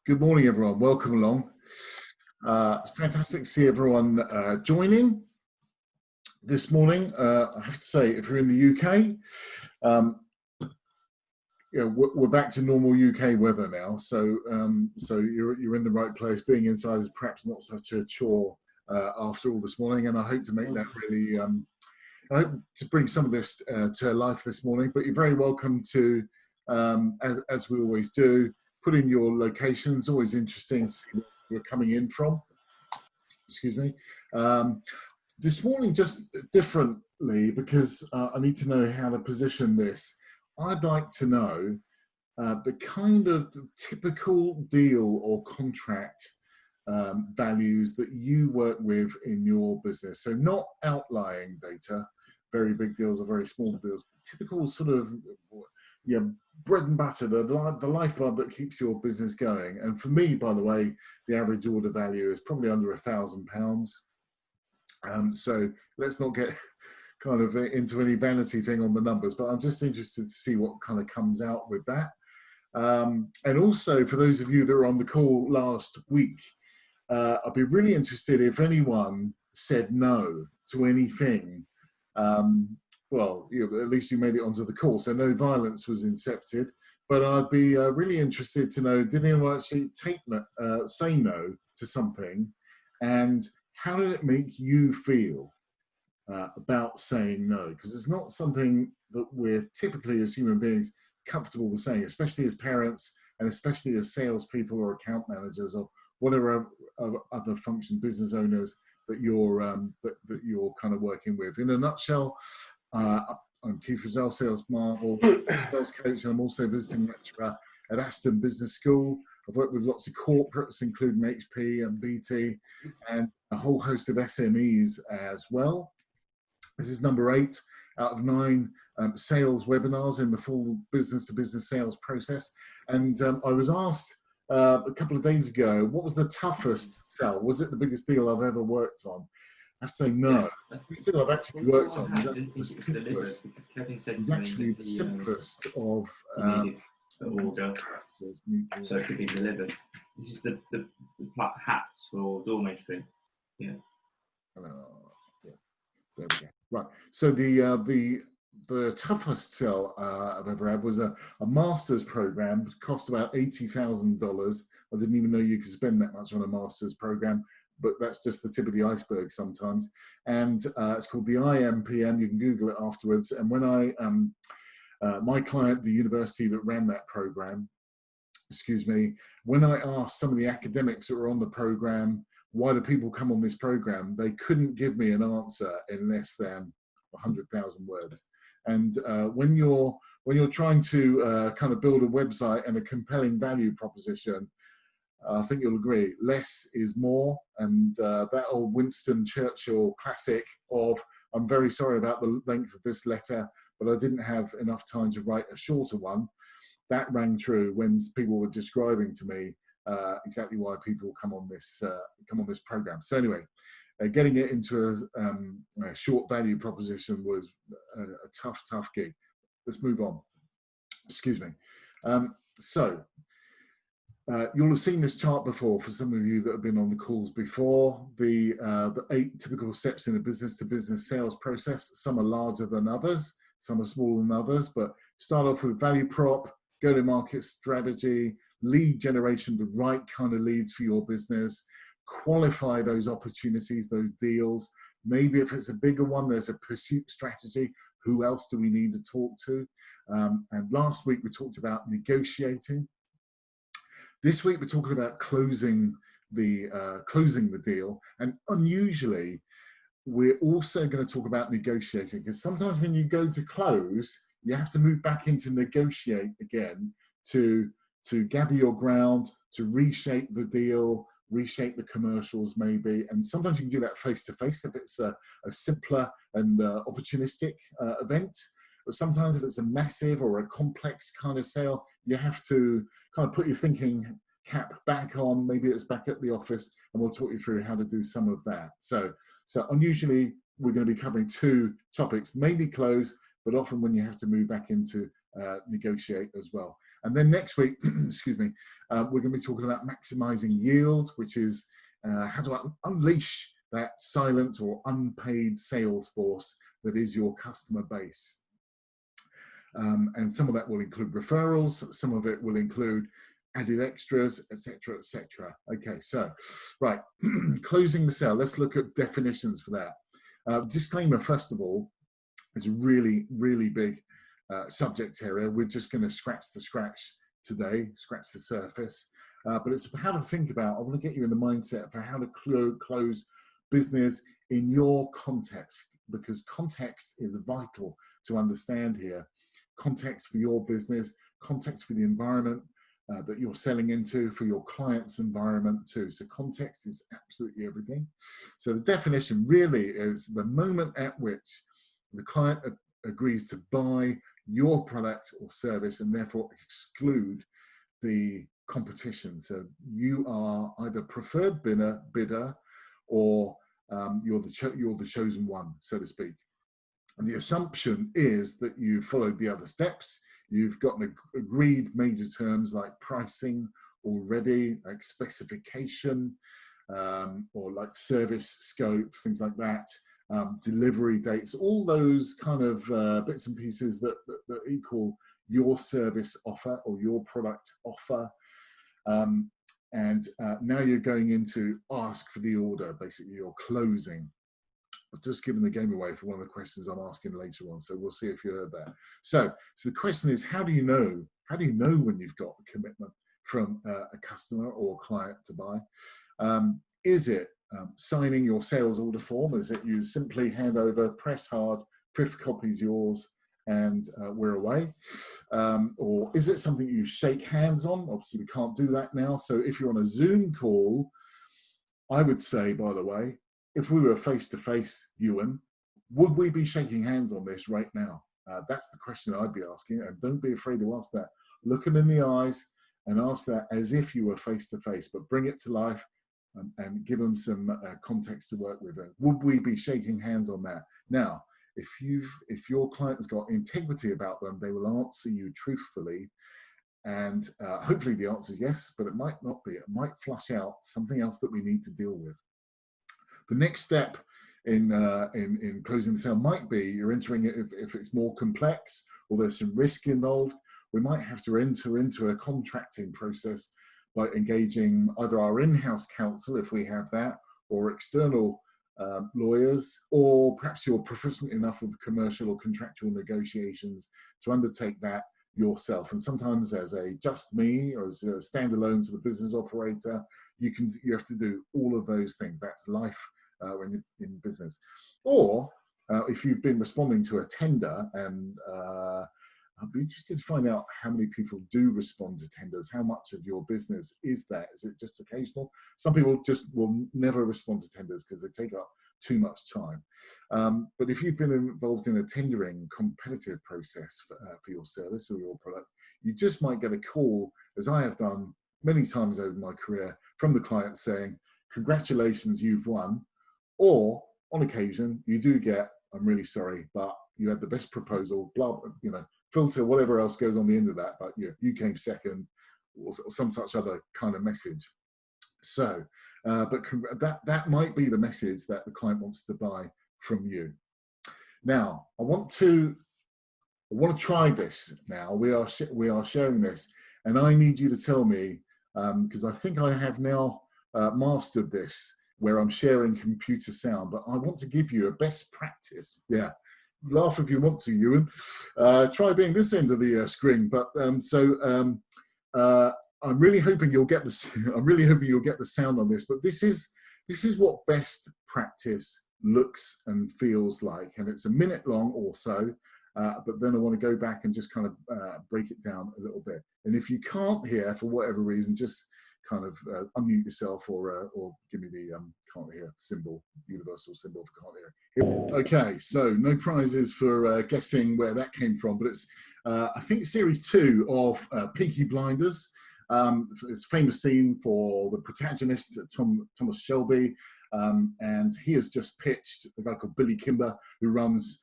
Good morning, everyone. Welcome along. It's fantastic to see everyone joining this morning. I have to say, if you're in the UK, we're back to normal UK weather now. So you're in the right place. Being inside is perhaps not such a chore after all this morning, and I hope to make that really. I hope to bring some of this to life this morning. But you're very welcome to, as we always do, put in your locations. Always interesting to see where you're coming in from. Excuse me. This morning, just differently, because I need to know how to position this. I'd like to know the kind of typical deal or contract values that you work with in your business. So not outlying data, very big deals or very small deals, typical sort of bread and butter, the lifeblood that keeps your business going. And for me, by the way, the average order value is probably under £1,000. So let's not get kind of into any vanity thing on the numbers, but I'm just interested to see what kind of comes out with that. And also, for those of you that were on the call last week, I'd be really interested if anyone said no to anything. Well, at least you made it onto the call, so no violence was incepted. But I'd be really interested to know, did anyone actually say no to something, and how did it make you feel about saying no? Because it's not something that we're typically, as human beings, comfortable with saying, especially as parents and especially as salespeople or account managers or whatever other function, business owners that you're that you're kind of working with. In a nutshell, I'm Keith Rizal, sales coach, and I'm also visiting lecturer at Aston Business School. I've worked with lots of corporates, including HP and BT, and a whole host of SMEs as well. This is number 8 out of 9 sales webinars in the full business-to-business sales process. And I was asked a couple of days ago, what was the toughest sell? Was it the biggest deal I've ever worked on? I have to say no. The deal I've actually worked on is actually the simplest of order, so it could be delivered. This is the hats for doormatry. Yeah. Yeah. There we go. Right. So the toughest sell I've ever had was a master's program. It cost about $80,000. I didn't even know you could spend that much on a master's program, but that's just the tip of the iceberg sometimes. And it's called the IMPM. You can Google it afterwards. And when my client, the university that ran that program, when I asked some of the academics that were on the program, why do people come on this program, they couldn't give me an answer in less than 100,000 words. And when you're trying to kind of build a website and a compelling value proposition, I think you'll agree, less is more. And that old Winston Churchill classic of, I'm very sorry about the length of this letter, but I didn't have enough time to write a shorter one, that rang true when people were describing to me exactly why people come on this program. So anyway, getting it into a short value proposition was a tough gig. Let's move on. Excuse me. You'll have seen this chart before for some of you that have been on the calls before. The 8 typical steps in a business-to-business sales process. Some are larger than others, some are smaller than others, but start off with value prop, go-to-market strategy, lead generation, the right kind of leads for your business, qualify those opportunities, those deals. Maybe if it's a bigger one, there's a pursuit strategy. Who else do we need to talk to? And last week we talked about negotiating. This week we're talking about closing the deal, and unusually we're also going to talk about negotiating, because sometimes when you go to close, you have to move back into negotiate again to gather your ground, to reshape the deal, reshape the commercials maybe, and sometimes you can do that face-to-face if it's a simpler and opportunistic event. But sometimes if it's a massive or a complex kind of sale, you have to kind of put your thinking cap back on. Maybe it's back at the office, and we'll talk you through how to do some of that. So unusually, we're going to be covering 2 topics, mainly close, but often when you have to move back into negotiate as well. And then next week, excuse me, we're going to be talking about maximizing yield, which is how to unleash that silent or unpaid sales force that is your customer base. And some of that will include referrals, some of it will include added extras, etc., etc. Okay, so, right, closing the sale. Let's look at definitions for that. Disclaimer, first of all, is a really, really big subject area. We're just going to scratch the surface. But it's how to think about, I want to get you in the mindset for how to close business in your context, because context is vital to understand here. Context for your business, context for the environment that you're selling into, for your client's environment too. So context is absolutely everything. So the definition really is the moment at which the client agrees to buy your product or service and therefore exclude the competition. So you are either preferred bidder or you're the chosen one, so to speak. And the assumption is that you followed the other steps. You've got an agreed major terms like pricing already, like specification, or like service scope, things like that, delivery dates, all those kind of bits and pieces that equal your service offer or your product offer. And now you're going into ask for the order, basically you're closing. I've just given the game away for one of the questions I'm asking later on, so we'll see if you heard that. So the question is, how do you know when you've got a commitment from a customer or client to buy? Is it signing your sales order form? Is it you simply hand over, press hard, 5th copy's yours, and we're away? Or is it something you shake hands on? Obviously we can't do that now, so if you're on a Zoom call, I would say, by the way, if we were face-to-face, Ewan, would we be shaking hands on this right now? That's the question I'd be asking, and don't be afraid to ask that. Look them in the eyes and ask that as if you were face-to-face, but bring it to life and give them some context to work with. Would we be shaking hands on that? Now, if your client has got integrity about them, they will answer you truthfully, and hopefully the answer is yes, but it might not be. It might flush out something else that we need to deal with. The next step in closing the sale might be you're entering it if it's more complex or there's some risk involved. We might have to enter into a contracting process by engaging either our in-house counsel, if we have that, or external lawyers, or perhaps you're proficient enough with commercial or contractual negotiations to undertake that yourself. And sometimes as a just me or as a standalone sort of business operator, you have to do all of those things. That's life when you're in business. Or if you've been responding to a tender, and I'd be interested to find out how many people do respond to tenders. How much of your business is that? Is it just occasional? Some people just will never respond to tenders because they take up too much time. But if you've been involved in a tendering competitive process for your service or your product, you just might get a call, as I have done many times over my career, from the client saying, congratulations, you've won. Or on occasion, you do get, I'm really sorry, but you had the best proposal, blah, you know, filter, whatever else goes on the end of that, but you came second, or some such other kind of message. So, but that might be the message that the client wants to buy from you. Now, I want to try this now. We are sharing this, and I need you to tell me, because I think I have now mastered this, where I'm sharing computer sound, but I want to give you a best practice. Yeah, laugh if you want to, Ewan. Try being this end of the screen. But I'm really hoping you'll get the. I'm really hoping you'll get the sound on this. But this is what best practice looks and feels like, and it's a minute long or so. But then I want to go back and just kind of break it down a little bit. And if you can't hear for whatever reason, just kind of unmute yourself or give me the can't hear symbol, universal symbol for can't hear. Okay, so no prizes for guessing where that came from, but it's I think series 2 of Peaky Blinders. It's a famous scene for the protagonist, Thomas Shelby, and he has just pitched a guy called Billy Kimber, who runs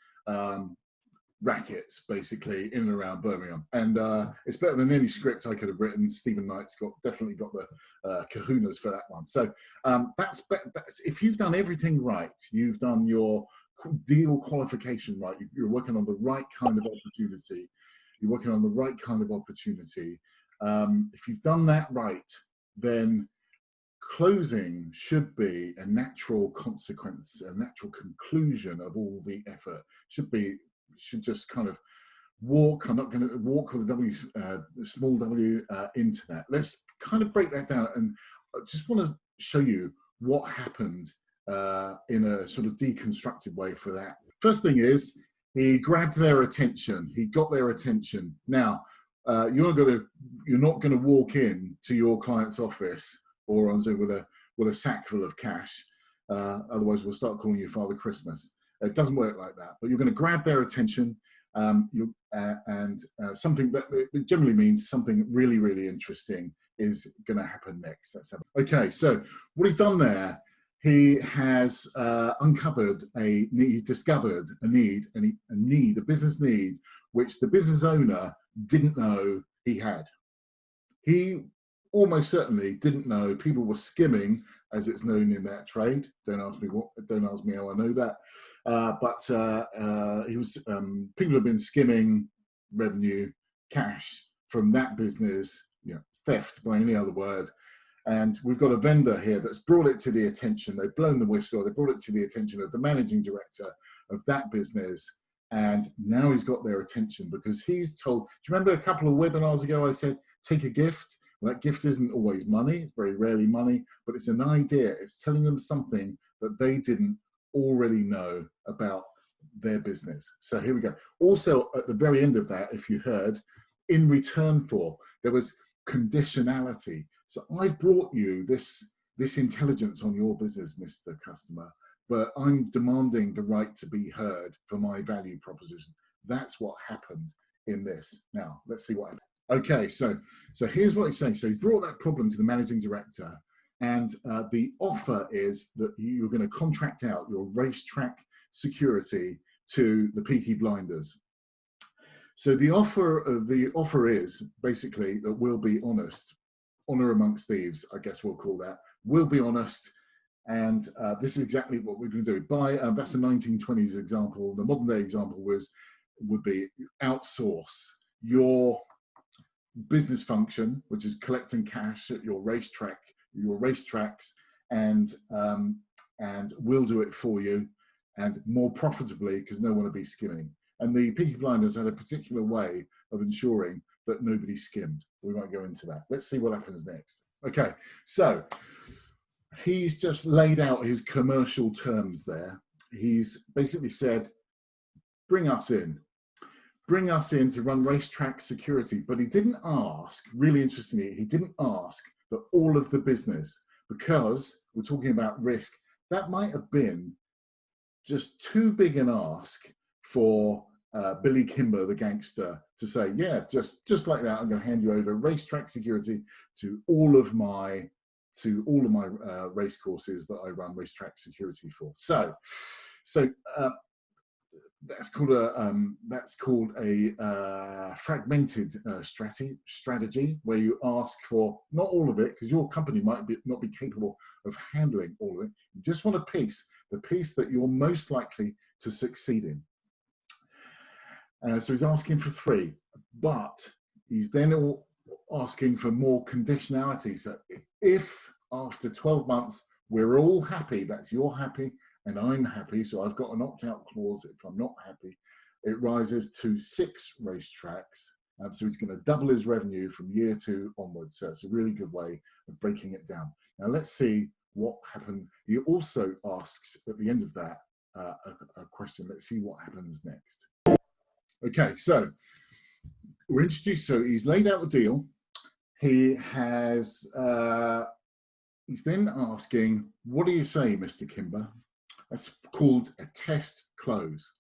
rackets, basically, in and around Birmingham. And it's better than any script I could have written. Stephen Knight's definitely got the kahunas for that one. So that's if you've done everything right, you've done your deal qualification right, you're working on the right kind of opportunity, if you've done that right, then closing should be a natural consequence, a natural conclusion of all the effort. Should just kind of walk. I'm not going to walk with a W, small w, into that. Let's kind of break that down, and I just want to show you what happened in a sort of deconstructed way for that. First thing is, he grabbed their attention. He got their attention. Now, you're not going to walk in to your client's office or on Zoom with a sack full of cash. Otherwise, we'll start calling you Father Christmas. It doesn't work like that. But you're going to grab their attention, something that it generally means something really, really interesting is going to happen next. Okay. So what he's done there, he has discovered a business need, which the business owner didn't know he had. He almost certainly didn't know people were skimming, as it's known in that trade. Don't ask me how I know that. People have been skimming revenue, cash from that business, theft by any other word. And we've got a vendor here that's brought it to the attention. They've blown the whistle. They brought it to the attention of the managing director of that business. And now he's got their attention because he's told, do you remember a couple of webinars ago I said, take a gift? Well, that gift isn't always money. It's very rarely money, but it's an idea. It's telling them something that they didn't already know about their business. So here we go. Also, at the very end of that, if you heard, in return for, there was conditionality. So I've brought you this intelligence on your business, Mr. Customer, but I'm demanding the right to be heard for my value proposition. That's what happened in this. Now, let's see what happened. Okay, so here's what he's saying. So he brought that problem to the managing director, and the offer is that you're going to contract out your racetrack security to the Peaky Blinders. So the offer is basically that we'll be honest, honor amongst thieves, I guess we'll call that. We'll be honest, and this is exactly what we're going to do. That's a 1920s example. The modern day example would be outsource your business function, which is collecting cash at your racetracks, and we'll do it for you, and more profitably, because no one will be skimming. And the Peaky Blinders had a particular way of ensuring that nobody skimmed. We won't go into that. Let's see what happens next. Okay, so he's just laid out his commercial terms there. He's basically said, bring us in to run racetrack security. But he didn't ask, really interestingly, he didn't ask for all of the business, because we're talking about risk. That might have been just too big an ask for Billy Kimber, the gangster, to say, yeah, just like that, I'm going to hand you over racetrack security to all of my race courses that I run racetrack security for. So that's called a fragmented strategy, where you ask for not all of it, because your company might not be capable of handling all of it. You just want the piece that you're most likely to succeed in. So he's asking for 3, but he's then asking for more conditionality. So if after 12 months we're all happy, that's you're happy and I'm happy, so I've got an opt-out clause if I'm not happy, it rises to 6 racetracks. So he's going to double his revenue from year 2 onwards. So it's a really good way of breaking it down. Now let's see what happened. He also asks at the end of that a question. Let's see what happens next. Okay, so we're introduced. So he's laid out the deal. He has. He's then asking, "What do you say, Mr. Kimber?" That's called a test close.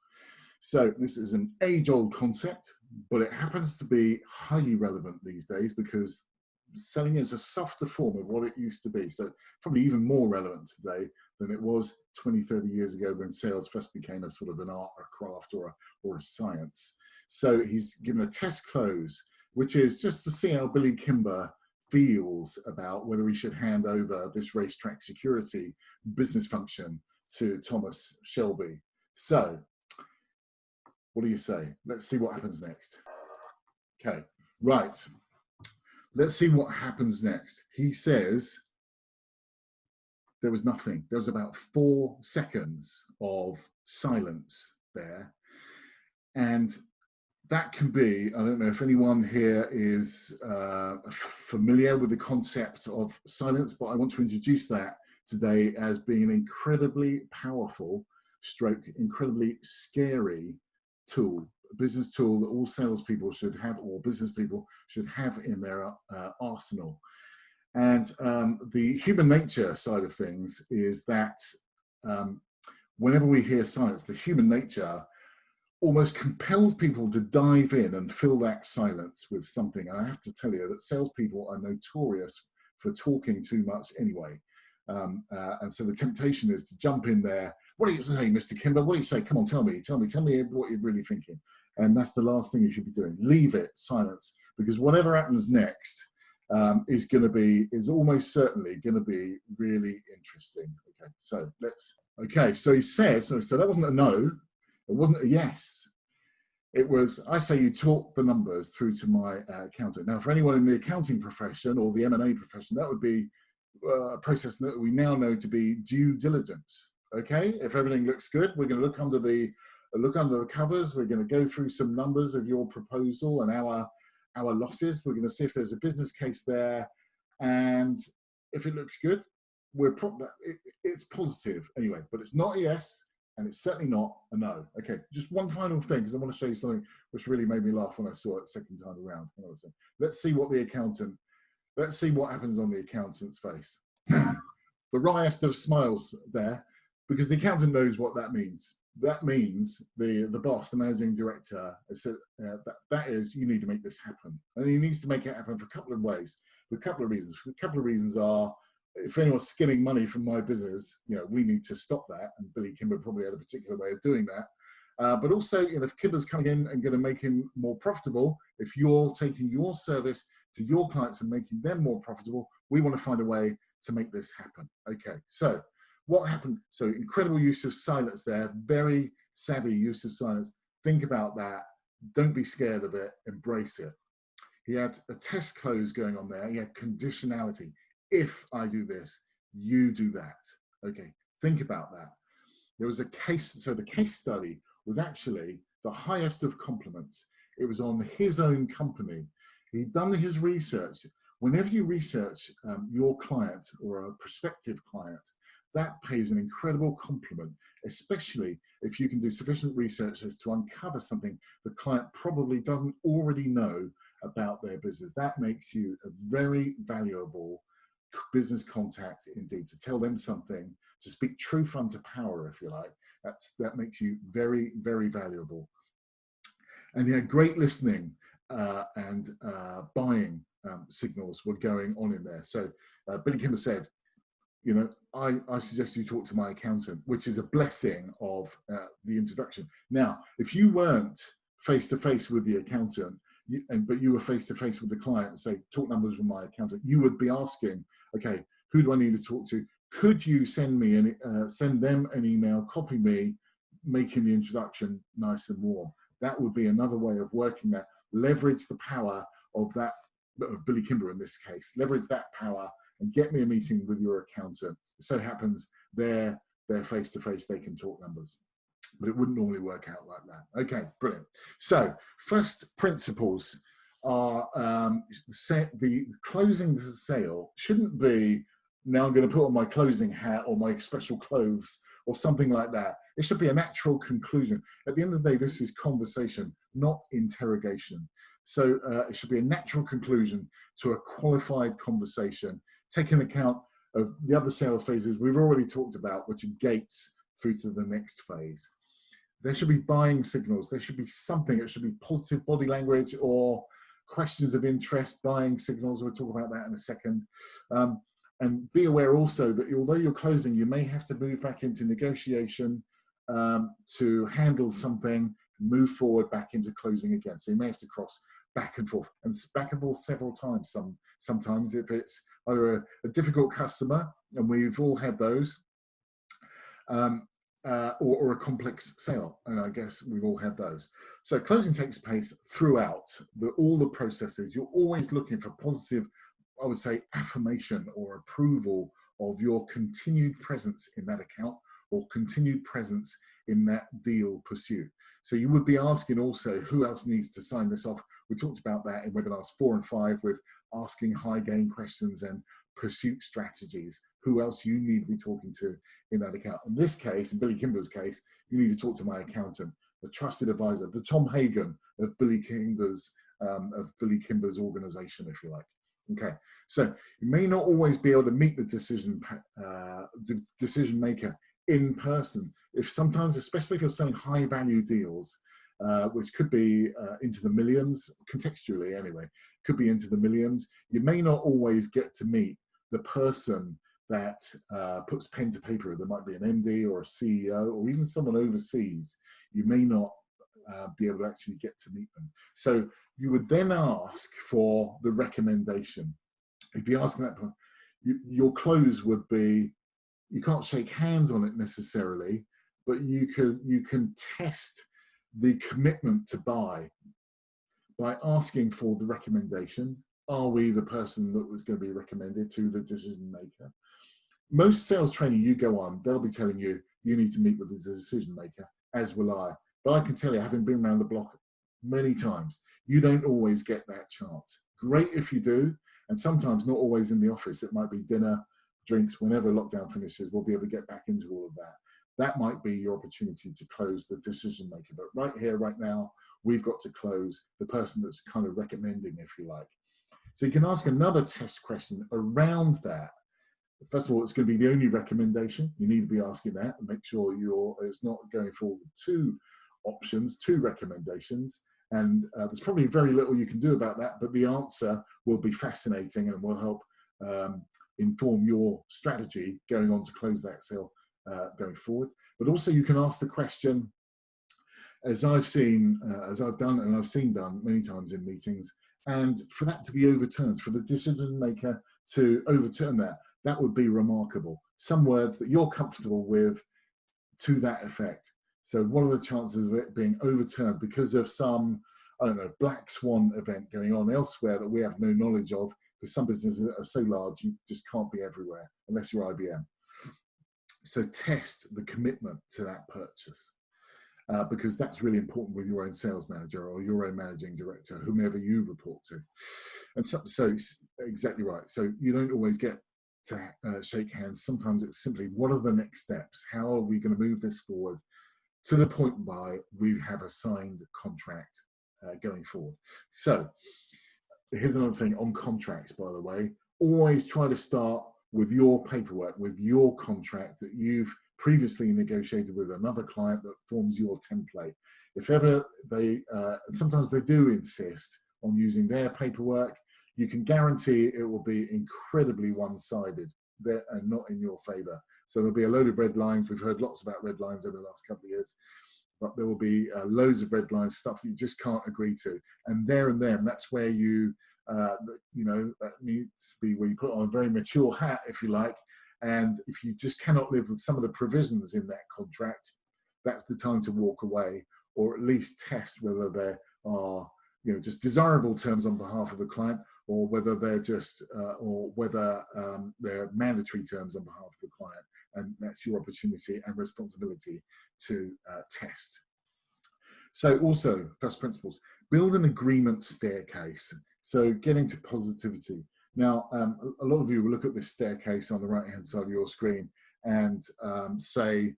So this is an age-old concept, but it happens to be highly relevant these days because selling is a softer form of what it used to be. So probably even more relevant today than it was 20, 30 years ago when sales first became a sort of an art, or a craft, or a science. So he's given a test close, which is just to see how Billy Kimber feels about whether he should hand over this racetrack security business function to Thomas Shelby. So what do you say? Let's see what happens next. Okay, right. Let's see what happens next. He says there was nothing. There was about 4 seconds of silence there. And that can be, I don't know if anyone here is familiar with the concept of silence, but I want to introduce that today as being an incredibly powerful stroke, incredibly scary tool, a business tool that all salespeople should have, or business people should have in their arsenal. And the human nature side of things is that whenever we hear silence, the human nature almost compels people to dive in and fill that silence with something. And I have to tell you that salespeople are notorious for talking too much anyway. And so the temptation is to jump in there. What do you say, Mr. Kimber? What do you say? Come on, tell me what you're really thinking. And that's the last thing you should be doing. Leave it, silence, because whatever happens next is almost certainly going to be really interesting. Okay, so he says, so that wasn't a no. It wasn't a yes. It was, I say you talk the numbers through to my accountant. Now, for anyone in the accounting profession or the M&A profession, that would be a process that we now know to be due diligence. Okay, if everything looks good, we're going to look under the covers. We're going to go through some numbers of your proposal and our losses. We're going to see if there's a business case there, and if it looks good, it's positive anyway. But it's not a yes. And it's certainly not a no. Okay, just one final thing, because I want to show you something which really made me laugh when I saw it the second time around. Let's see what happens on the accountant's face. The wryest of smiles there, because the accountant knows what that means. That means the boss, the managing director, has said that is, you need to make this happen. And he needs to make it happen for a couple of ways, for a couple of reasons. A couple of reasons are, if anyone's skimming money from my business, we need to stop that. And Billy Kimber probably had a particular way of doing that. But also, if Kimber's coming in and going to make him more profitable, if you're taking your service to your clients and making them more profitable, we want to find a way to make this happen. Okay, so what happened? So incredible use of silence there, very savvy use of silence. Think about that. Don't be scared of it. Embrace it. He had a test close going on there. He had conditionality. If I do this, you do that. Okay, think about that. There was a case, so the case study was actually the highest of compliments. It was on his own company. He'd done his research. Whenever you research your client or a prospective client, that pays an incredible compliment, especially if you can do sufficient research as to uncover something the client probably doesn't already know about their business. That makes you a very valuable business contact indeed, to tell them something, to speak truth unto power, if you like. That makes you very, very valuable. And he had great listening and buying signals were going on in there. So Billy Kimber said, I suggest you talk to my accountant, which is a blessing of the introduction. Now, if you weren't face-to-face with the accountant, but you were face-to-face with the client and say, talk numbers with my accountant, you would be asking, okay, who do I need to talk to? Could you send them an email, copy me, making the introduction nice and warm? That would be another way of working that. Leverage the power of that, of Billy Kimber in this case. Leverage that power and get me a meeting with your accountant. It so happens they're face-to-face, they can talk numbers. But it wouldn't normally work out like that. Okay, brilliant. So first principles are the closing the sale shouldn't be, now I'm going to put on my closing hat or my special clothes or something like that. It should be a natural conclusion. At the end of the day, this is conversation, not interrogation. So it should be a natural conclusion to a qualified conversation, taking account of the other sales phases we've already talked about, which are gates through to the next phase. There should be buying signals. There should be something. It should be positive body language or questions of interest, buying signals. We'll talk about that in a second. And be aware also that although you're closing, you may have to move back into negotiation to handle something, move forward back into closing again. So you may have to cross back and forth several times. Sometimes if it's either a difficult customer, and we've all had those, or a complex sale, and I guess we've all had those. So closing takes place throughout all the processes. You're always looking for positive, I would say, affirmation or approval of your continued presence in that account or continued presence in that deal pursuit. So you would be asking also who else needs to sign this off. We talked about that in webinars 4 and 5 with asking high gain questions and pursuit strategies. Who else you need to be talking to in that account. In this case, in Billy Kimber's case, you need to talk to my accountant, the trusted advisor, the Tom Hagen of Billy Kimber's organization, if you like. Okay, so you may not always be able to meet the decision maker in person. If sometimes, especially if you're selling high value deals, which could be into the millions, contextually anyway, could be into the millions, you may not always get to meet the person that puts pen to paper. There might be an MD or a CEO or even someone overseas. You may not be able to actually get to meet them. So you would then ask for the recommendation. You'd be asking that, your close would be, you can't shake hands on it necessarily, but you can test the commitment to buy by asking for the recommendation. Are we the person that was going to be recommended to the decision maker? Most sales training you go on, they'll be telling you, you need to meet with the decision maker, as will I. But I can tell you, having been around the block many times, you don't always get that chance. Great if you do, and sometimes not always in the office. It might be dinner, drinks, whenever lockdown finishes, we'll be able to get back into all of that. That might be your opportunity to close the decision maker. But right here, right now, we've got to close the person that's kind of recommending, if you like. So you can ask another test question around that. First of all, it's going to be the only recommendation. You need to be asking that and make sure it's not going for 2 options, 2 recommendations. And there's probably very little you can do about that, but the answer will be fascinating and will help inform your strategy going on to close that sale going forward. But also you can ask the question, as I've done and I've seen done many times in meetings, and for that to be overturned, for the decision maker to overturn that would be remarkable. Some words that you're comfortable with to that effect. So what are the chances of it being overturned because of some, I don't know, black swan event going on elsewhere that we have no knowledge of, because some businesses are so large you just can't be everywhere unless you're IBM. So test the commitment to that purchase. Because that's really important with your own sales manager or your own managing director, whomever you report to. And so exactly right. So you don't always get to shake hands. Sometimes it's simply, what are the next steps? How are we going to move this forward to the point by we have a signed contract going forward? So here's another thing on contracts, by the way. Always try to start with your paperwork, with your contract that you've previously negotiated with another client that forms your template. If ever sometimes they do insist on using their paperwork, you can guarantee it will be incredibly one-sided and not in your favor. So there'll be a load of red lines. We've heard lots about red lines over the last couple of years, but there will be loads of red lines, stuff that you just can't agree to. And there and then, that's where that needs to be where you put on a very mature hat, if you like. And if you just cannot live with some of the provisions in that contract, that's the time to walk away, or at least test whether there are, just desirable terms on behalf of the client, or whether they're just, they're mandatory terms on behalf of the client. And that's your opportunity and responsibility to test. So also, first principles, build an agreement staircase. So getting to positivity. Now, a lot of you will look at this staircase on the right-hand side of your screen and say,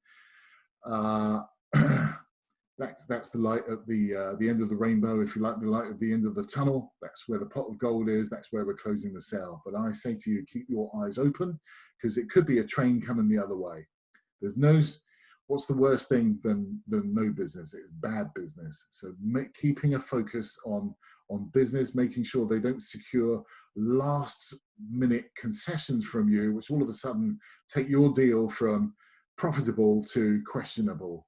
that's the light at the end of the rainbow, if you like, the light at the end of the tunnel. That's where the pot of gold is. That's where we're closing the sale. But I say to you, keep your eyes open, because it could be a train coming the other way. What's the worst thing than no business? It's bad business. So keeping a focus on on business, making sure they don't secure last minute concessions from you, which all of a sudden take your deal from profitable to questionable.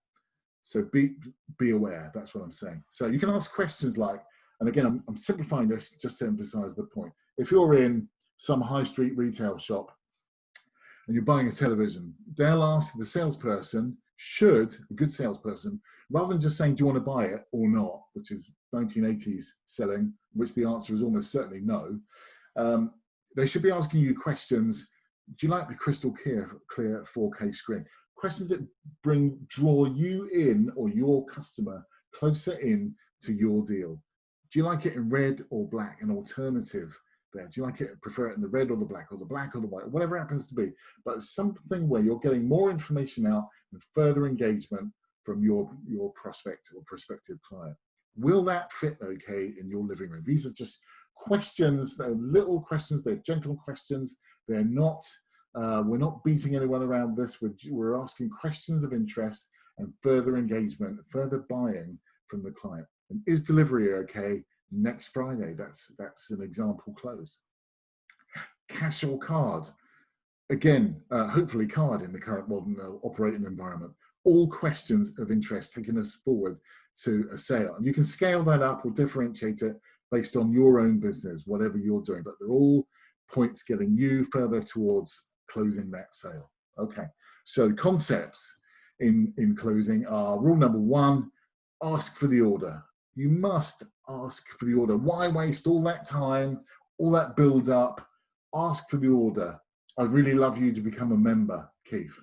So be aware, that's what I'm saying. So you can ask questions like, and again, I'm simplifying this just to emphasize the point. If you're in some high street retail shop and you're buying a television, they'll ask the salesperson, a good salesperson, rather than just saying, do you want to buy it or not, which is 1980s selling, which the answer is almost certainly no. They should be asking you questions. Do you like the crystal clear 4K screen? Questions that draw you in, or your customer closer in to your deal. Do you like it in red or black, an alternative there? Do you like it, prefer it in the red or the black or the white, whatever it happens to be? But it's something where you're getting more information out and further engagement from your prospect or prospective client. Will that fit okay in your living room? These are just questions. They're little questions. They're gentle questions. They're not, we're not beating anyone around this. We're asking questions of interest and further engagement, further buying from the client. And is delivery okay next Friday? That's an example close. Cash or card? Again, hopefully card in the current modern operating environment. All questions of interest taking us forward to a sale. And you can scale that up or differentiate it based on your own business, whatever you're doing, but they're all points getting you further towards closing that sale. Okay, so concepts in closing are: rule number 1, ask for the order. You must ask for the order. Why waste all that time, all that build up? Ask for the order. I'd really love you to become a member, Keith.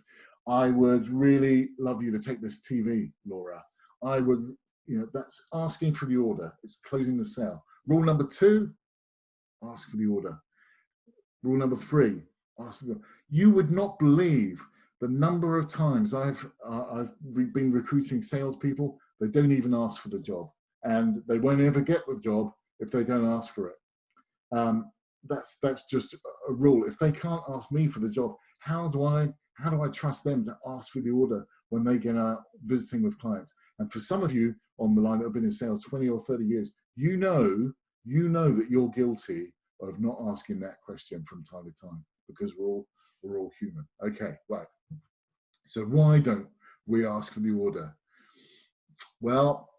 I would really love you to take this TV, Laura. I would, that's asking for the order. It's closing the sale. Rule number 2, ask for the order. Rule number 3, ask for the order. You would not believe the number of times I've been recruiting salespeople. They don't even ask for the job, and they won't ever get the job if they don't ask for it. That's just a rule. If they can't ask me for the job, how do I trust them to ask for the order when they get out visiting with clients? And for some of you on the line that have been in sales 20 or 30 years, you know that you're guilty of not asking that question from time to time, because we're all human. Okay, right. So why don't we ask for the order? Well,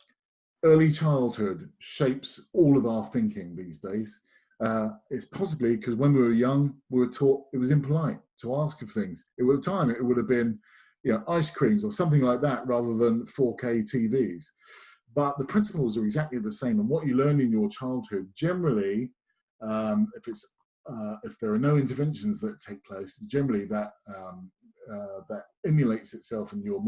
early childhood shapes all of our thinking these days. It's possibly because when we were young, we were taught it was impolite to ask of things. At the time, it would have been, ice creams or something like that, rather than 4K TVs. But the principles are exactly the same. And what you learn in your childhood, generally, if there are no interventions that take place, generally that emulates itself in your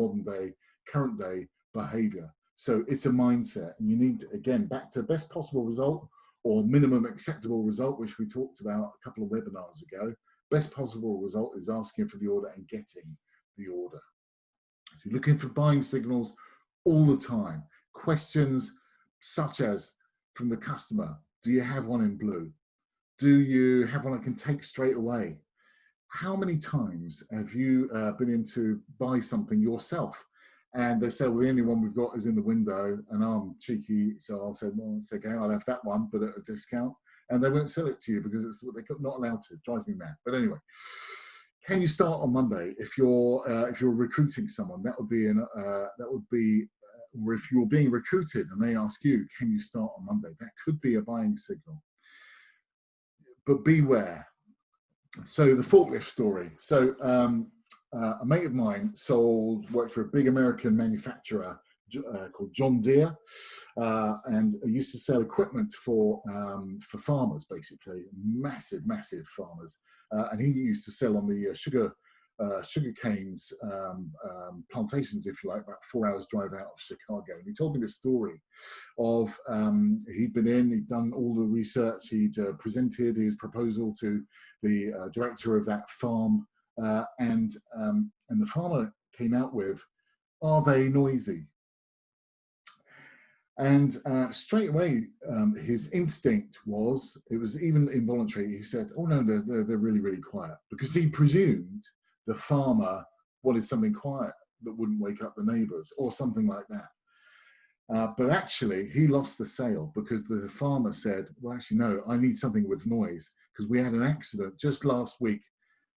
current day behavior. So it's a mindset, and you need to, again, back to best possible result or minimum acceptable result, which we talked about a couple of webinars ago. Best possible result is asking for the order and getting the order. So you're looking for buying signals all the time. Questions such as, from the customer, do you have one in blue? Do you have one I can take straight away? How many times have you been in to buy something yourself, and they say, well, the only one we've got is in the window, and I'm cheeky, so I'll say, well, it's okay, I'll have that one, but at a discount, and they won't sell it to you because it's what they're not allowed to. It drives me mad. But anyway, can you start on Monday? If you're recruiting someone, that would be or if you're being recruited and they ask you, can you start on Monday? That could be a buying signal. But beware. So the forklift story. So a mate of mine worked for a big American manufacturer called John Deere, and used to sell equipment for farmers, basically massive farmers. And he used to sell on the sugar canes plantations, if you like, about 4 hours drive out of Chicago. And he told me the story of he'd done all the research, he'd presented his proposal to the director of that farm, and the farmer came out with, "Are they noisy?" And straight away, his instinct was, it was even involuntary, he said, "Oh no, they're really, really quiet," because he presumed the farmer wanted something quiet that wouldn't wake up the neighbors or something like that. But actually, he lost the sale because the farmer said, well, actually, no, I need something with noise, because we had an accident just last week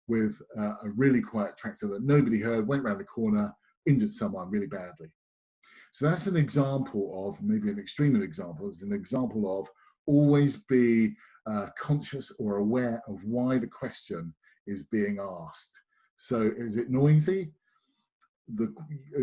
with a really quiet tractor that nobody heard, went around the corner, injured someone really badly. So that's an example of, maybe an extreme example, it's an example of always be conscious or aware of why the question is being asked. So is it noisy?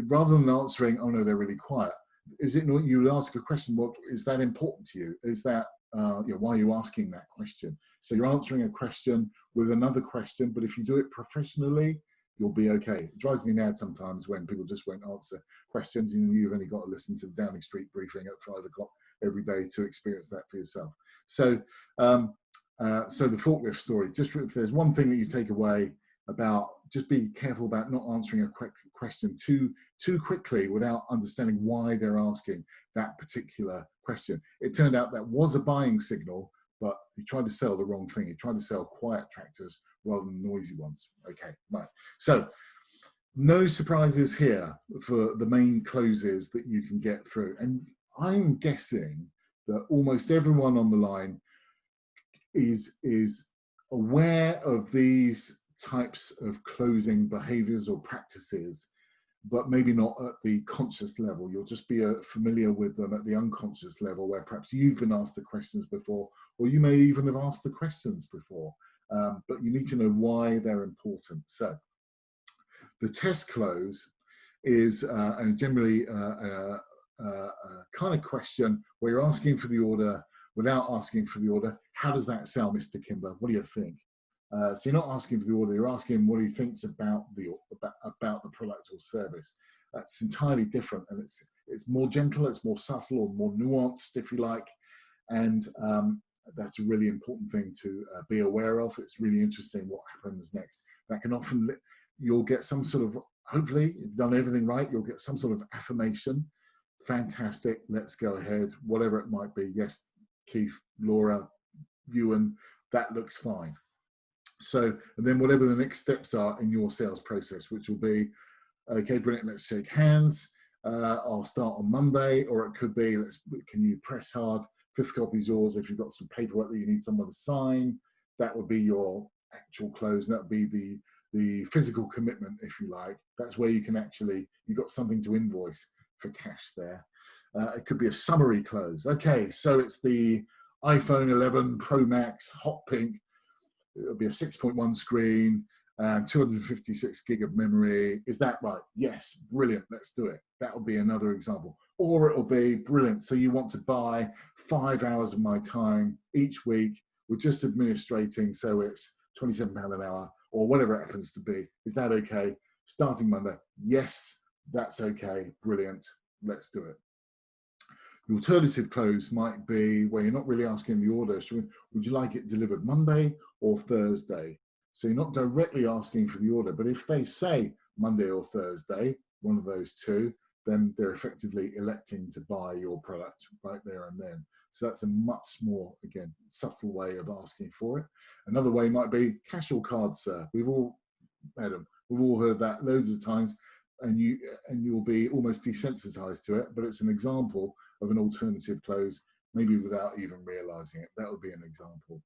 Rather than answering, oh no, they're really quiet, is it not, you would ask a question, what is that important to you? Is that, why are you asking that question? So you're answering a question with another question, but if you do it professionally, you'll be okay. It drives me mad sometimes when people just won't answer questions, and you've only got to listen to the Downing Street briefing at 5 o'clock every day to experience that for yourself. So, so the forklift story, just if there's one thing that you take away about, just be careful about not answering a quick question too quickly without understanding why they're asking that particular question. It turned out that was a buying signal, but he tried to sell the wrong thing. He tried to sell quiet tractors rather than noisy ones. Okay, right. So no surprises here for the main closes that you can get through. And I'm guessing that almost everyone on the line is aware of these types of closing behaviors or practices, but maybe not at the conscious level. You'll just be familiar with them at the unconscious level, where perhaps you've been asked the questions before, or you may even have asked the questions before, but you need to know why they're important. So the test close is and generally a kind of question where you're asking for the order without asking for the order. How does that sound, Mr. Kimber? What do you think? So you're not asking for the order, you're asking what he thinks about the product or service. That's entirely different, and it's more gentle, it's more subtle, or more nuanced, if you like, and that's a really important thing to be aware of. It's really interesting what happens next. That can often, you'll get some sort of, hopefully, if you've done everything right, you'll get some sort of affirmation. Fantastic, let's go ahead, whatever it might be. Yes, Keith, Laura, Ewan, that looks fine. So, and then whatever the next steps are in your sales process, which will be, okay, brilliant, let's shake hands. I'll start on Monday, or it could be, can you press hard? 5th copy is yours. If you've got some paperwork that you need someone to sign, that would be your actual close. That would be the physical commitment, if you like. That's where you can actually, you've got something to invoice for cash there. It could be a summary close. Okay, so it's the iPhone 11 Pro Max hot pink. It'll be a 6.1 screen and 256 gig of memory. Is that right? Yes, brilliant, let's do it. That will be another example. Or it'll be brilliant, so you want to buy 5 hours of my time each week. We're just administrating, so it's £27 an hour, or whatever it happens to be. Is that okay? Starting Monday, yes, that's okay, brilliant, let's do it. The alternative close might be where you're not really asking the order. So would you like it delivered Monday or Thursday? So you're not directly asking for the order, but if they say Monday or Thursday, one of those two, then they're effectively electing to buy your product right there and then. So that's a much more, again, subtle way of asking for it. Another way might be cash or card, sir. We've all had them. We've all heard that loads of times, and you'll be almost desensitized to it, but it's an example of an alternative close, maybe without even realizing it. That would be an example.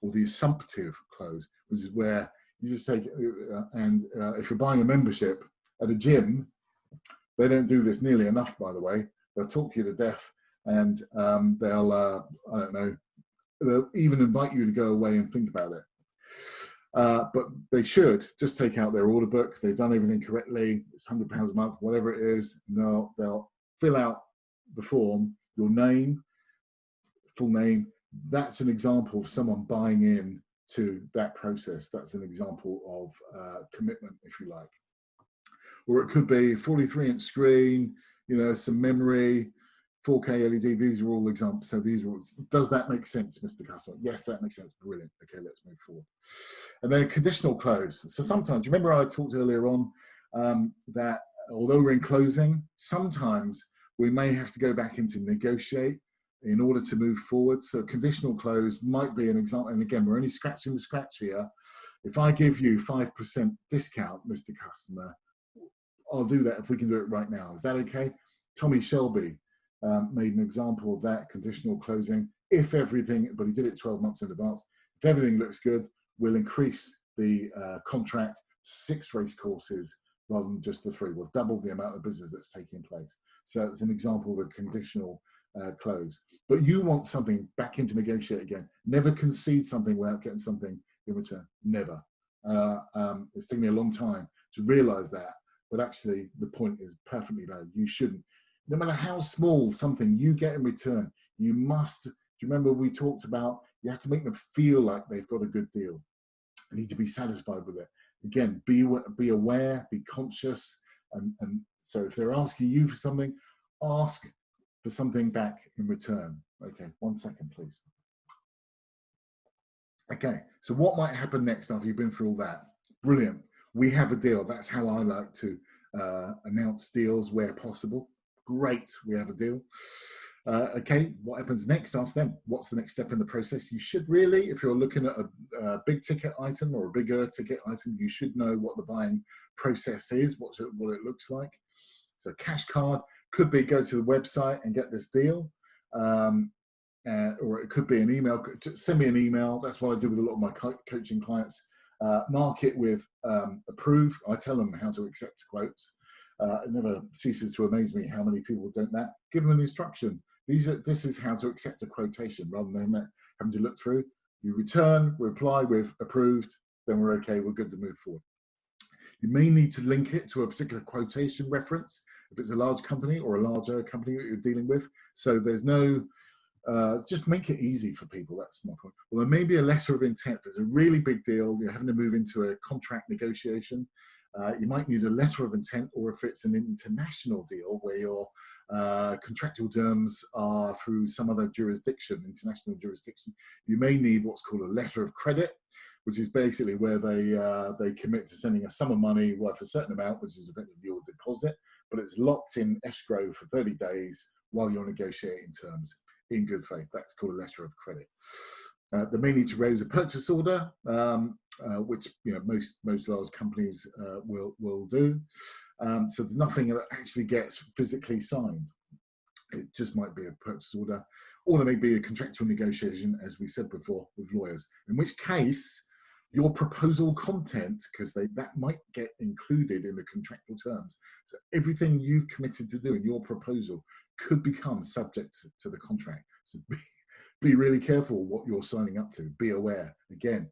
Or the assumptive close, which is where you just take, if you're buying a membership at a gym, they don't do this nearly enough, by the way. They'll talk you to death, and they'll, I don't know, they'll even invite you to go away and think about it. But they should just take out their order book. They've done everything correctly. It's £100 a month, whatever it is. They'll fill out the form, your name, full name. That's an example of someone buying in to that process. That's an example of commitment, if you like. Or it could be 43-inch screen, some memory, 4K LED. These are all examples. So these are all, does that make sense, Mr. Customer? Yes, that makes sense. Brilliant. Okay, let's move forward. And then conditional close. So sometimes, you remember I talked earlier on that although we're in closing, sometimes we may have to go back into negotiate in order to move forward. So conditional close might be an example. And again, we're only scratching the scratch here. If I give you 5% discount, Mr. Customer, I'll do that if we can do it right now. Is that okay? Tommy Shelby, made an example of that, conditional closing. If everything, but he did it 12 months in advance. If everything looks good, we'll increase the contract 6 race courses rather than just the 3. We'll double the amount of business that's taking place. So it's an example of a conditional close. But you want something back into negotiate again. Never concede something without getting something in return. Never. It's taken me a long time to realize that, but actually the point is perfectly valid. You shouldn't. No matter how small something you get in return, you must, do you remember we talked about, you have to make them feel like they've got a good deal. You need to be satisfied with it. Again, be aware, be conscious. And so if they're asking you for something, ask for something back in return. Okay, 1 second, please. Okay, so what might happen next after you've been through all that? Brilliant. We have a deal. That's how I like to announce deals where possible. Great, we have a deal. Okay, what happens next? Ask them, what's the next step in the process? You should really, if you're looking at a big ticket item or a bigger ticket item, you should know what the buying process is, what it looks like. So cash card could be go to the website and get this deal. Or it could be an email. Send me an email. That's what I do with a lot of my coaching clients. Mark it with approved. I tell them how to accept quotes. It never ceases to amaze me how many people don't that. Give them an instruction. This is how to accept a quotation rather than having to look through. You reply with approved, then we're okay, we're good to move forward. You may need to link it to a particular quotation reference if it's a large company or a larger company that you're dealing with. So there's no, just make it easy for people, that's my point. Well, there may be a letter of intent. There's a really big deal, you're having to move into a contract negotiation. You might need a letter of intent, or if it's an international deal where your contractual terms are through some other jurisdiction, international jurisdiction, you may need what's called a letter of credit, which is basically where they commit to sending a sum of money worth a certain amount, which is effectively your deposit, but it's locked in escrow for 30 days while you're negotiating terms in good faith. That's called a letter of credit. They may need to raise a purchase order, which most large companies will do. So there's nothing that actually gets physically signed. It just might be a purchase order, or there may be a contractual negotiation, as we said before, with lawyers. In which case, your proposal content, because that might get included in the contractual terms. So everything you've committed to do in your proposal could become subject to the contract. So be really careful what you're signing up to. Be aware. Again,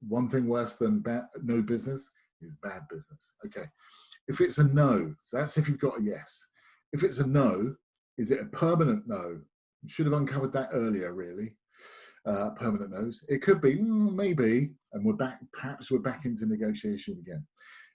one thing worse than no business is bad business. Okay. If it's a no, so that's if you've got a yes. If it's a no, is it a permanent no? You should have uncovered that earlier, really. Permanent no's. It could be, maybe, and we're back, perhaps we're back into negotiation again.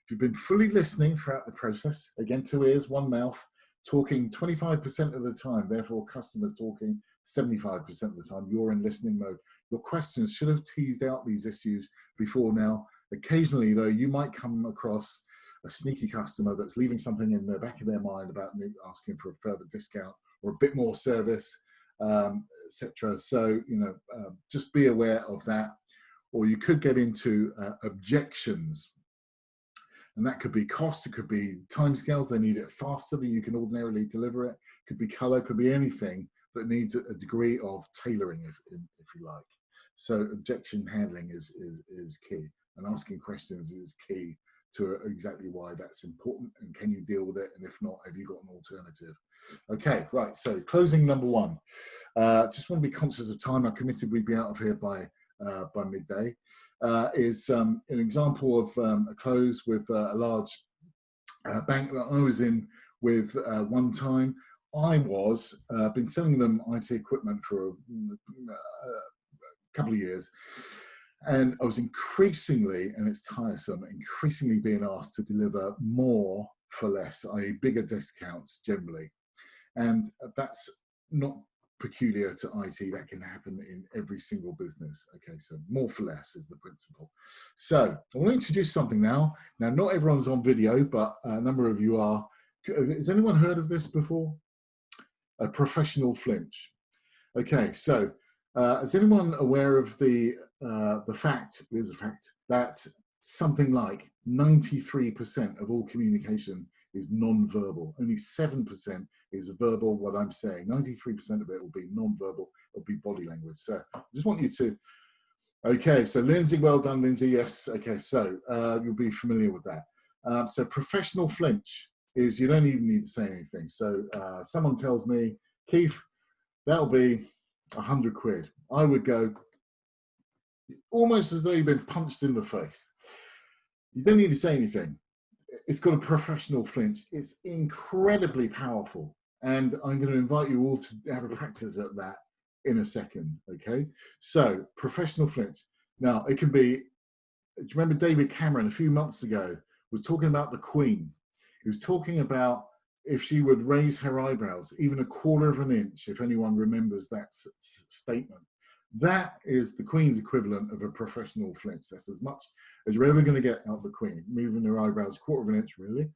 If you've been fully listening throughout the process, again, 2 ears, 1 mouth, talking 25% of the time, therefore customers talking 75% of the time, you're in listening mode. Your questions should have teased out these issues before now. Occasionally, though, you might come across a sneaky customer that's leaving something in the back of their mind about asking for a further discount or a bit more service, etc. So, just be aware of that. Or you could get into objections. And that could be cost, it could be timescales, they need it faster than you can ordinarily deliver it. It could be color, it could be anything that needs a degree of tailoring, if you like. So objection handling is key, and asking questions is key to exactly why that's important, and can you deal with it, and if not, have you got an alternative? Okay, right, so closing number 1. Just want to be conscious of time. I committed we'd be out of here by midday. Is an example of a close with a large bank that I was in with one time. I was been selling them IT equipment for a couple of years, and I was increasingly, and it's tiresome, increasingly being asked to deliver more for less, i.e. bigger discounts generally. And that's not peculiar to IT, that can happen in every single business. Okay, so more for less is the principle. So I want to introduce something now. Now, not everyone's on video, but a number of you are. Has anyone heard of this before? A professional flinch. Okay, so is anyone aware of the fact, there's a fact, that something like 93% of all communication is non-verbal. Only 7% is verbal, what I'm saying. 93% of it will be non-verbal, it'll be body language. So I just want you to, okay, so Lindsay, well done, Lindsay, yes. Okay, so you'll be familiar with that. So professional flinch is you don't even need to say anything. So someone tells me, Keith, that'll be 100 quid. I would go almost as though you've been punched in the face. You don't need to say anything. It's got a professional flinch. It's incredibly powerful. And I'm going to invite you all to have a practice at that in a second, okay? So, professional flinch. Now, it can be, do you remember David Cameron a few months ago was talking about the Queen? He was talking about if she would raise her eyebrows even a quarter of an inch, if anyone remembers that statement. That is the Queen's equivalent of a professional flinch. That's as much as you're ever going to get out of the Queen, moving her eyebrows a quarter of an inch, really.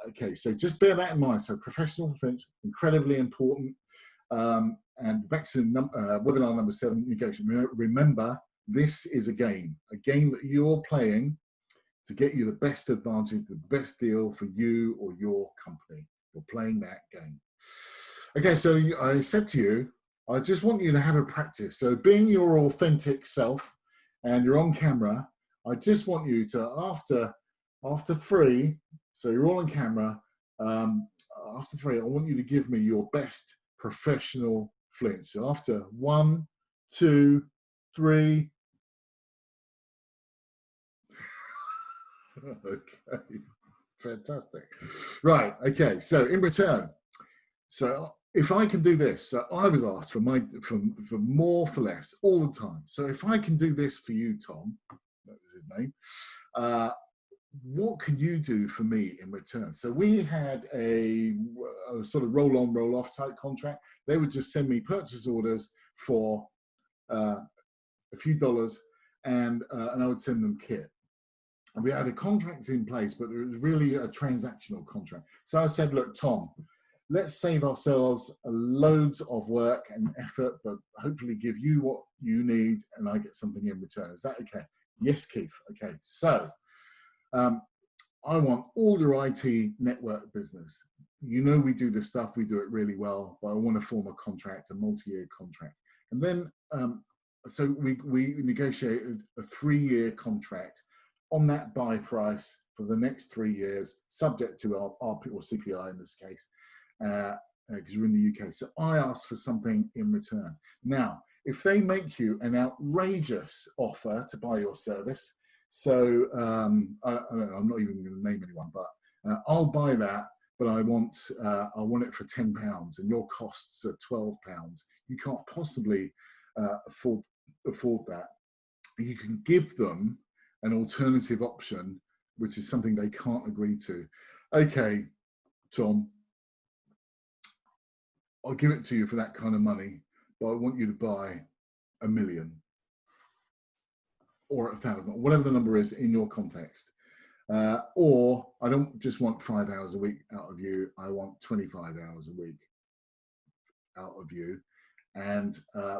Okay, so just bear that in mind. So professional flinch, incredibly important. And back to webinar number 7, negotiation. Remember, this is a game that you're playing to get you the best advantage, the best deal for you or your company. You're playing that game. Okay, so I said to you, I just want you to have a practice. So being your authentic self and you're on camera, I just want you to, after 3, so you're all on camera, after 3, I want you to give me your best professional flinch. So after 1, 2, 3. Okay, fantastic. Right, okay, so in return, so if I can do this, so I was asked for more for less all the time. So if I can do this for you, Tom, that was his name, what can you do for me in return? So we had a sort of roll-on, roll-off type contract. They would just send me purchase orders for a few dollars, and I would send them kit. And we had a contract in place, but it was really a transactional contract. So I said, look, Tom, let's save ourselves loads of work and effort, but hopefully give you what you need and I get something in return. Is that okay? Yes, Keith. Okay, so I want all your IT network business. You know we do this stuff, we do it really well, but I want to form a contract, a multi-year contract. And then, so we negotiated a 3-year contract on that buy price for the next 3 years, subject to our or CPI in this case, because we're in the UK. So I asked for something in return. Now, if they make you an outrageous offer to buy your service, so I'm not even going to name anyone, but I'll buy that, but I want it for £10, and your costs are £12. You can't possibly afford that. You can give them an alternative option, which is something they can't agree to. Okay, Tom, I'll give it to you for that kind of money, but I want you to buy 1 million or 1,000, or whatever the number is in your context. Or I don't just want 5 hours a week out of you, I want 25 hours a week out of you. And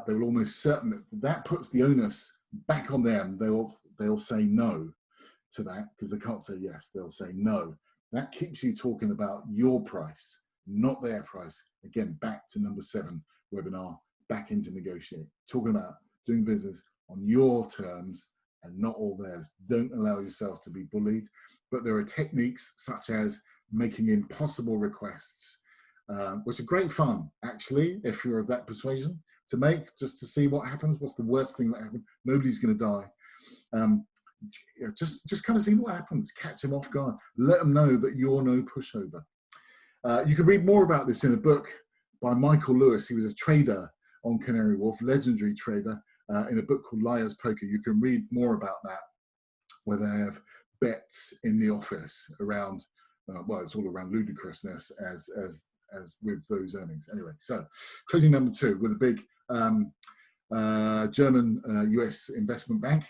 they will almost certain that puts the onus back on them. They'll say no to that because they can't say yes. They'll say no. That keeps you talking about your price, not their price. Again, back to number 7 webinar, back into negotiate. Talking about doing business on your terms and not all theirs. Don't allow yourself to be bullied. But there are techniques such as making impossible requests, which are great fun, actually, if you're of that persuasion, to make, just to see what happens. What's the worst thing that happens? Nobody's going to die. Just kind of see what happens. Catch them off guard. Let them know that you're no pushover. You can read more about this in a book by Michael Lewis. He was a trader on Canary Wharf, legendary trader, in a book called Liar's Poker. You can read more about that, where they have bets in the office around, well, it's all around ludicrousness as with those earnings. Anyway, so closing number 2 with a big German US investment bank.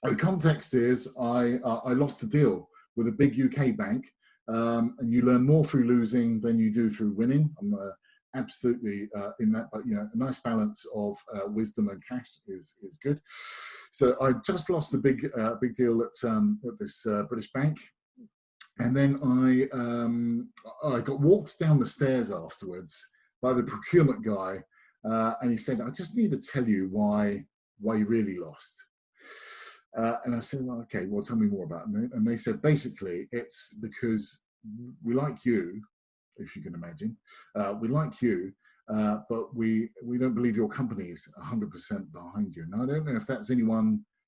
The context is I lost a deal with a big UK bank, and you learn more through losing than you do through winning. I'm absolutely in that, but a nice balance of wisdom and cash is good. So I just lost a big deal at this British bank, And then I got walked down the stairs afterwards by the procurement guy, and he said, "I just need to tell you why you really lost." And I said, "Well, okay, well, tell me more about it." And they said, basically, it's because we like you, if you can imagine. We like you, but we don't believe your company is 100% behind you. Now, I don't know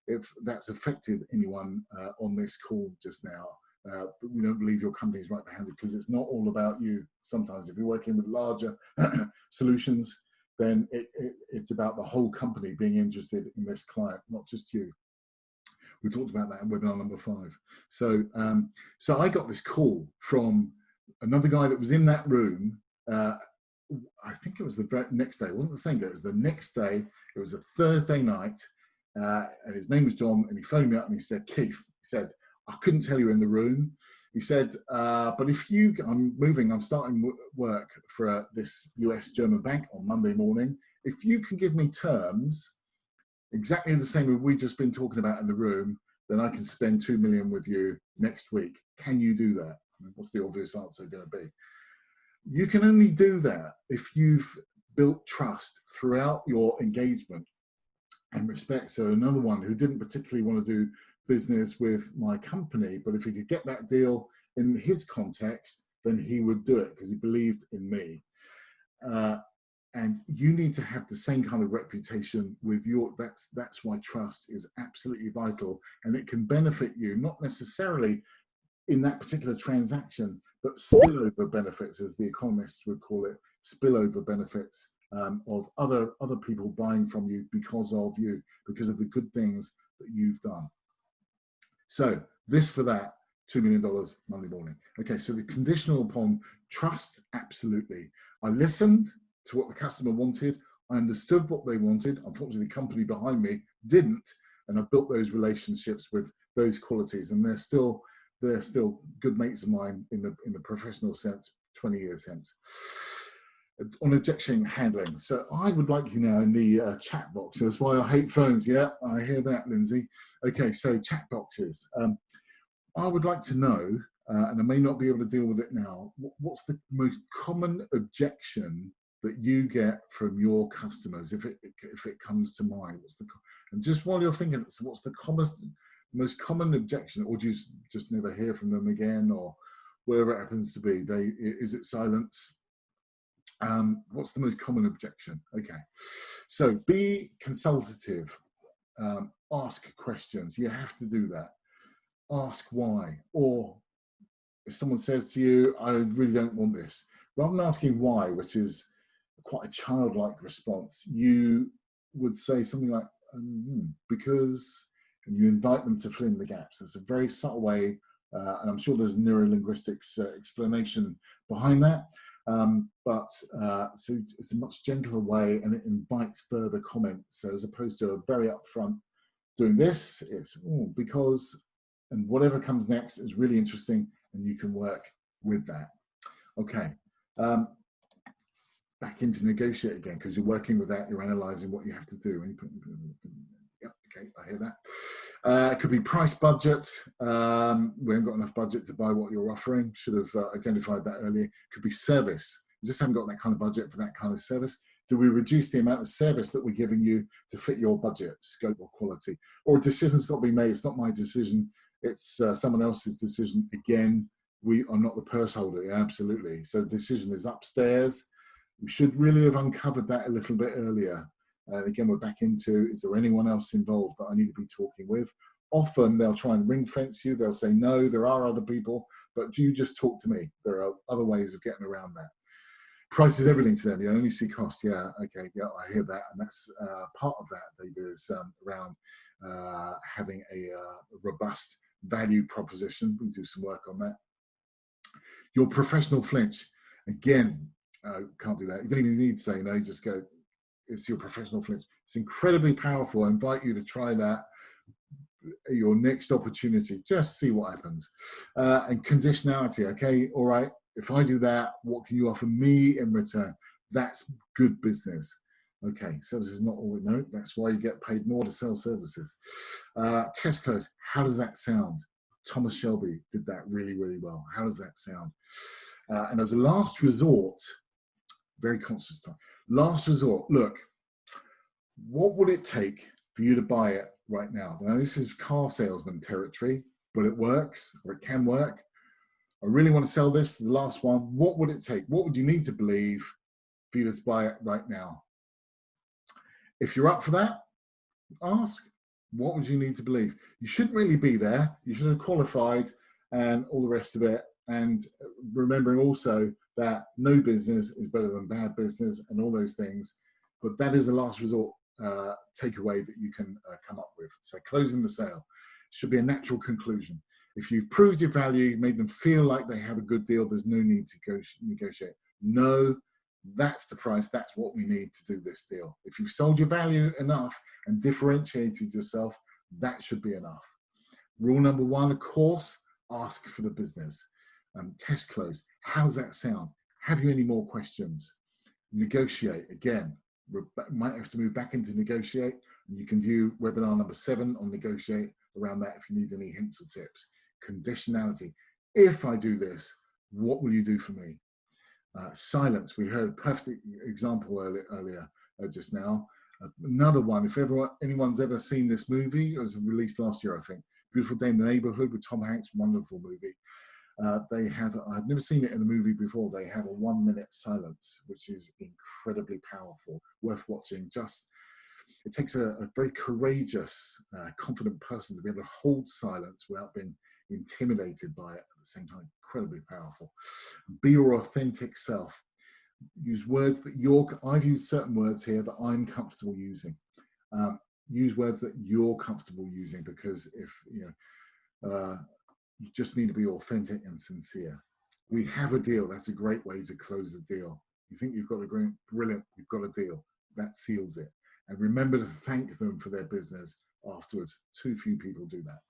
if that's affected anyone on this call just now. But we don't believe your company is right behind you, because it's not all about you. Sometimes if you're working with larger solutions, then it's about the whole company being interested in this client, not just you. We talked about that in webinar number 5. So I got this call from another guy that was in that room. I think it was the next day. It wasn't the same day. It was the next day. It was a Thursday night. And his name was John. And he phoned me up and he said, "Keith," he said, "I couldn't tell you in the room." He said, "But if I'm starting work for this US German bank on Monday morning. If you can give me terms exactly the same as we've just been talking about in the room, then I can spend 2 million with you next week. Can you do that?" I mean, what's the obvious answer going to be? You can only do that if you've built trust throughout your engagement and respect. So another one who didn't particularly want to do business with my company, but if he could get that deal in his context, then he would do it because he believed in me. And you need to have the same kind of reputation with that's why trust is absolutely vital, and it can benefit you, not necessarily in that particular transaction, but spillover benefits, as the economists would call it, spillover benefits of other people buying from you because of the good things that you've done. So this for that, $2 million Monday morning. Okay, so the conditional upon trust, absolutely. I listened to what the customer wanted. I understood what they wanted. Unfortunately, the company behind me didn't, and I built those relationships with those qualities, and they're still good mates of mine in the professional sense, 20 years hence. On objection handling. So I would like you now in the chat box. That's why I hate phones. Yeah, I hear that, Lindsay. Okay, so chat boxes. I would like to know, and I may not be able to deal with it now, what's the most common objection that you get from your customers, if it comes to mind? And just while you're thinking, so what's the most common objection, or do you just never hear from them again, or whatever it happens to be? Is it silence? What's the most common objection? Okay, so be consultative. Ask questions. You have to do that. Ask why. Or if someone says to you, "I really don't want this," rather than asking why, which is quite a childlike response, you would say something like, "Because," and you invite them to fill in the gaps. It's a very subtle way, and I'm sure there's neurolinguistics explanation behind that. So it's a much gentler way, and it invites further comment. So as opposed to a very upfront doing this, it's because, and whatever comes next is really interesting, and you can work with that. Okay. Back into negotiate again, because you're working with that, you're analyzing what you have to do. Yep, okay, I hear that. It could be price budget. We haven't got enough budget to buy what you're offering. Should have identified that earlier. Could be service. We just haven't got that kind of budget for that kind of service. Do we reduce the amount of service that we're giving you to fit your budget, scope, or quality? Or a decision's got to be made. It's not my decision. It's someone else's decision. Again, we are not the purse holder. Yeah, absolutely. So the decision is upstairs. We should really have uncovered that a little bit earlier. Again, we're back into, is there anyone else involved that I need to be talking with? Often they'll try and ring fence you. They'll say, "No, there are other people, but do you just talk to me?" There are other ways of getting around that. Price is everything to them. You only see cost. Yeah, okay, yeah, I hear that. And that's part of that, David, is around having a robust value proposition. We do some work on that. Your professional flinch. Again, can't do that. You don't even need to say no, just go, it's your professional flinch. It's incredibly powerful. I invite you to try that your next opportunity. Just see what happens. And conditionality. Okay, all right, if I do that, what can you offer me in return? That's good business. Okay, services is not all we know. That's why you get paid more to sell services. Test close. How does that sound? Thomas Shelby did that really, really well. How does that sound? And as a last resort, very conscious time, last resort, look, what would it take for you to buy it right now? Now, this is car salesman territory, but it works, or it can work. I really want to sell this, the last one. What would it take? What would you need to believe for you to buy it right now? If you're up for that, ask, what would you need to believe? You shouldn't really be there. You should have qualified and all the rest of it. And remembering also that no business is better than bad business and all those things. But that is a last resort takeaway that you can come up with. So closing the sale should be a natural conclusion. If you've proved your value, made them feel like they have a good deal, there's no need to go negotiate. No, that's the price, that's what we need to do this deal. If you've sold your value enough and differentiated yourself, that should be enough. Rule number one, of course, ask for the business. Test close. How does that sound? Have you any more questions? Negotiate. Again, we might have to move back into negotiate. And you can view webinar number 7 on negotiate around that if you need any hints or tips. Conditionality. If I do this, what will you do for me? Silence. We heard a perfect example earlier just now. Another one, if anyone's ever seen this movie, it was released last year, I think. Beautiful Day in the Neighborhood with Tom Hanks, wonderful movie. They have, I've never seen it in a movie before, they have a 1-minute silence, which is incredibly powerful, worth watching. It takes a very courageous, confident person to be able to hold silence without being intimidated by it at the same time. Incredibly powerful. Be your authentic self. Use words that I've used certain words here that I'm comfortable using. Use words that you're comfortable using, because if you just need to be authentic and sincere. We have a deal. That's a great way to close the deal. You think you've got a great, brilliant, you've got a deal. That seals it. And remember to thank them for their business afterwards. Too few people do that.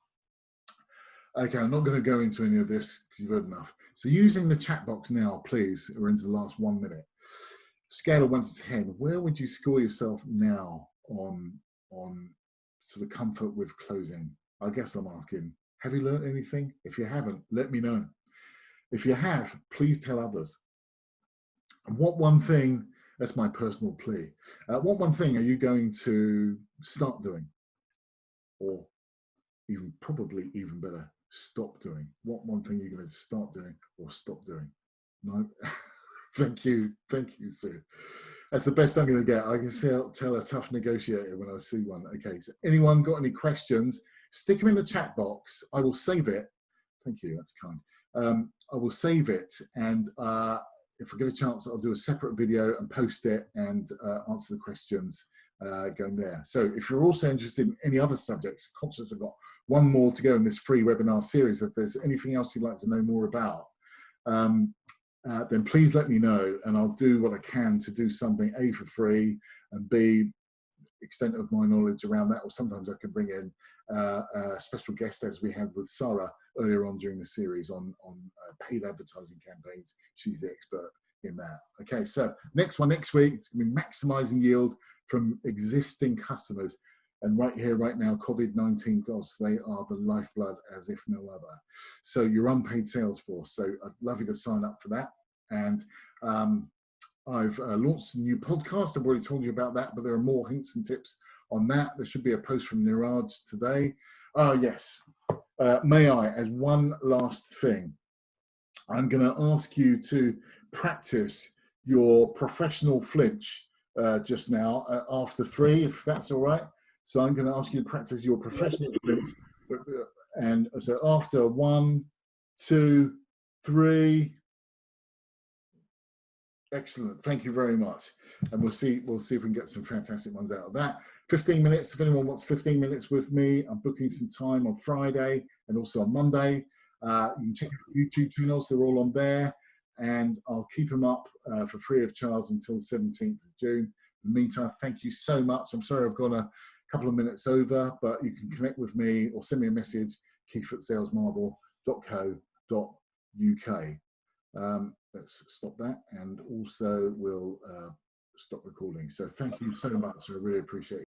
Okay, I'm not going to go into any of this because you've heard enough. So using the chat box now, please, we're into the last 1 minute. Scale of 1 to 10, where would you score yourself now on sort of comfort with closing? I guess I'm asking, have you learned anything? If you haven't, let me know. If you have, please tell others. And what one thing, that's my personal plea, what one thing are you going to start doing? Or probably even better, stop doing? What one thing you're going to start doing or stop doing? No? Thank you, Sue. That's the best I'm going to get. I can tell a tough negotiator when I see one. Okay, so anyone got any questions? Stick them in the chat box. I will save it. Thank you, that's kind. I will save it, and if I get a chance, I'll do a separate video and post it and answer the questions going there. So if you're also interested in any other subjects, conscious I've got one more to go in this free webinar series. If there's anything else you'd like to know more about, then please let me know, and I'll do what I can to do something A, for free, and B, extent of my knowledge around that, or sometimes I can bring in a special guest, as we had with Sarah earlier on during the series on paid advertising campaigns. She's the expert in that. Okay, so next week, it's going to be maximizing yield from existing customers. And right here, right now, COVID-19 costs, they are the lifeblood as if no other. So your unpaid sales force. So I'd love you to sign up for that. And I've launched a new podcast. I've already told you about that, but there are more hints and tips on that. There should be a post from Niraj today. Yes, may I, as one last thing, I'm going to ask you to practice your professional flinch just now after 3, if that's all right. So I'm going to ask you to practice your professional flinch. And so after 1, 2, 3. Excellent. Thank you very much. And we'll see if we can get some fantastic ones out of that. 15 minutes. If anyone wants 15 minutes with me, I'm booking some time on Friday and also on Monday. You can check out YouTube channels. They're all on there. And I'll keep them up for free of charge until the 17th of June. In the meantime, thank you so much. I'm sorry I've gone a couple of minutes over, but you can connect with me or send me a message, keith@salesmarvel.co.uk. Let's stop that, and also we'll stop recording. So thank you so much. I really appreciate it.